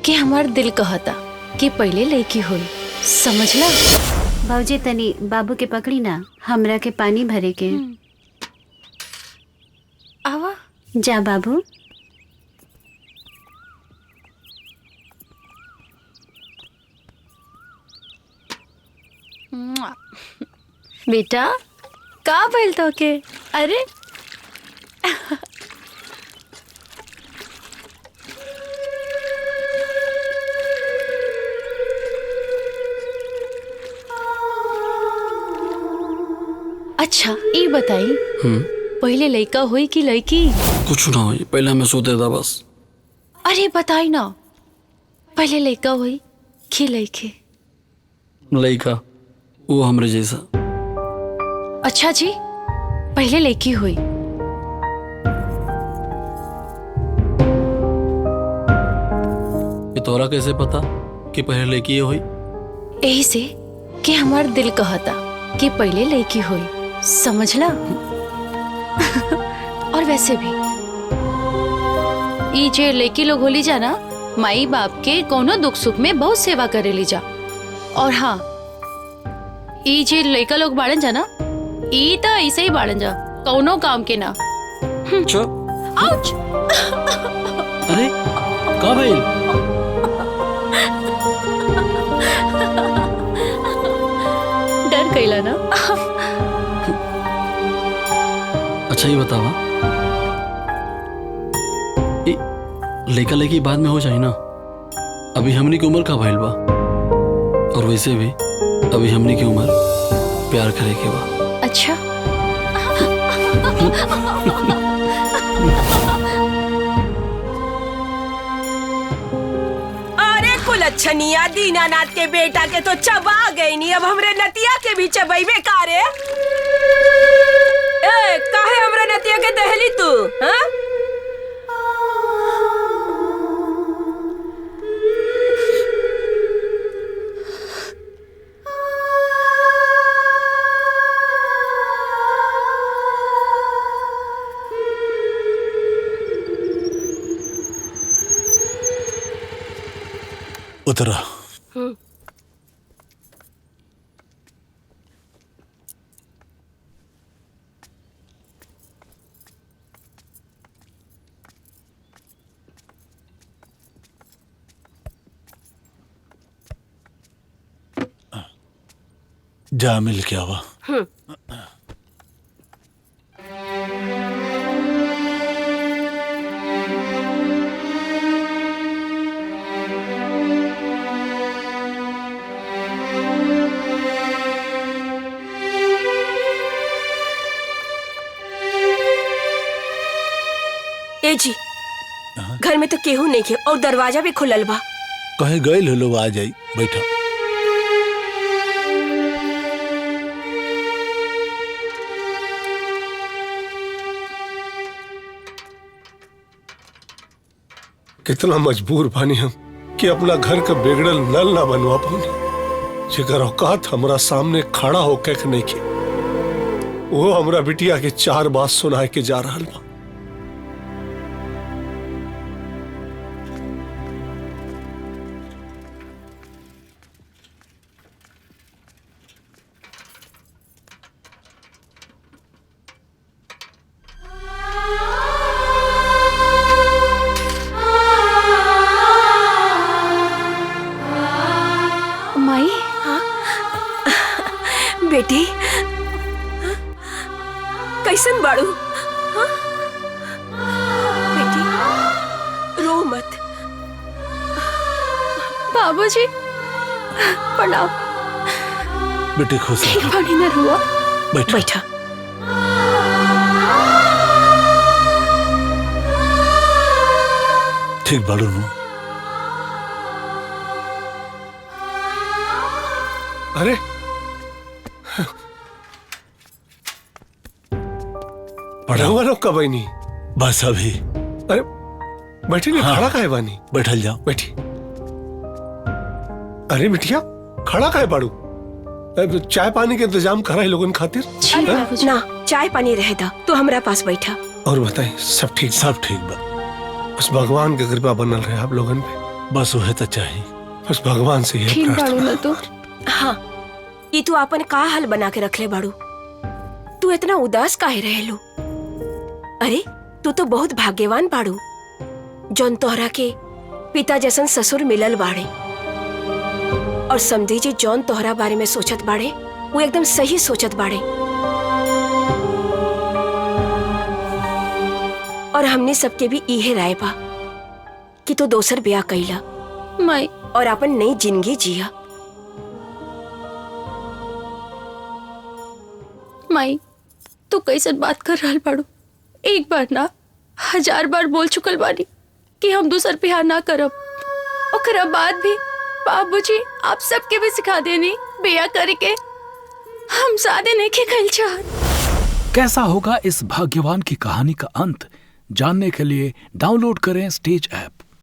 कि हमार दिल कहता कि पहले लड़की हुई, समझला। बाबूजी तनी बाबू के पकड़ी ना, हमरा के पानी भरे के। आवा जा बाबू। बेटा का भइल तो के? अरे अच्छा ये बताई पहले लड़का हुई कि लड़की? कुछ ना हुई, पहले हमें सोते था बस। अरे बताई ना, पहले लड़का हुई कि लड़के? लड़का, वो हमरे जैसा। अच्छा जी, पहले लड़की हुई। ये तोरा कैसे पता कि पहले लड़की हुई? यही से कि हमार दिल कहता कि पहले लड़की हुई, समझला। और वैसे भी ये जे लड़की लोग होली जा ना, माई बाप के कोनो दुख सुख में बहुत सेवा करे ली जा। और हाँ, ये जे लड़का लोग बाड़न जा ना, ये तो ऐसे ही बाड़न जा, कोनो काम के ना। आउच! अरे का भइल? डर गईला ना। अच्छा ये बतावा, लड़का लड़की बाद में हो जाए ना, अभी हमनी की उम्र का भइल बा। और वैसे भी अभी हमनी की उम्र प्यार करे के बा। अच्छा अरे कुलच्छनिया दीनानाथ के बेटा के तो चबा गई नी, अब हमरे नतिया के भी चबैबे कारे। ए काहे हमरे नतिया के दहली तू? हाँ? उतरा। जा मिल के आवा। ए जी, घर में तो केहू नहीं है और दरवाजा भी खुलल बा। कहे गए लोग आ जाई, बैठा। कितना मजबूर बानी हम कि अपना घर का बिगड़ल नल ना बनवा पानी। जेकर औकात हमरा सामने खड़ा होके नहीं की, वो हमरा बिटिया के 4 बात सुनाए के जा रहा बा। माई, बेटी कैसन बाड़ू? हाँ? बेटी रो मत। बाबूजी प्रणाम। बेटे खुश रहो। पानी न हुआ। बैठा। बैठा। ठीक बाड़ू नु। अरे पढ़ाओ लोग कब आई नहीं? बस अभी। अरे बैठी नहीं, हाँ। खड़ा काहे बानी? बैठल जाओ। बैठी। अरे बिटिया खड़ा काहे बाड़ू? चाय पानी के इंतजाम करा है लोगन खातिर? बाबूजी। ना चाय पानी रहे दा तो हमरा पास बैठा। और बताएं सब ठीक? सब ठीक बा। बस भगवान की कृपा बनल रहे आप लोगन पे। बस वह तो चाहिए। बस भगवान से ये ठीक बाड़ू प्रार्थना। ना तो हाँ, ये तू अपन का हाल बना के रख ले बाड़ू। तू इतना उदास काहे रहेलू? अरे तू तो बहुत भाग्यवान बाड़ू जौन तोहरा के पिता जैसन ससुर मिलल बाड़े। और समझी जी जौन तोहरा बारे में सोचत बाड़े वो एकदम सही सोचत बाड़े। और हमने सबके भी इहे राय बा कि तू दोसर ब्याह कइला माई। और अपन नई जिंदगी जिया। माई तू कैसन बात कर रहल बाड़ू? एक बार ना 1000 बार बोल चुकल बानी कि हम दूसर ब्याह ना करब। ओकरा बाद भी बाबूजी आप सबके भी सिखा देनी ब्याह करके हम शादी नहीं के कइल चाहत। कैसा होगा इस भाग्यवान की कहानी का अंत जानने के लिए डाउनलोड करें स्टेज ऐप।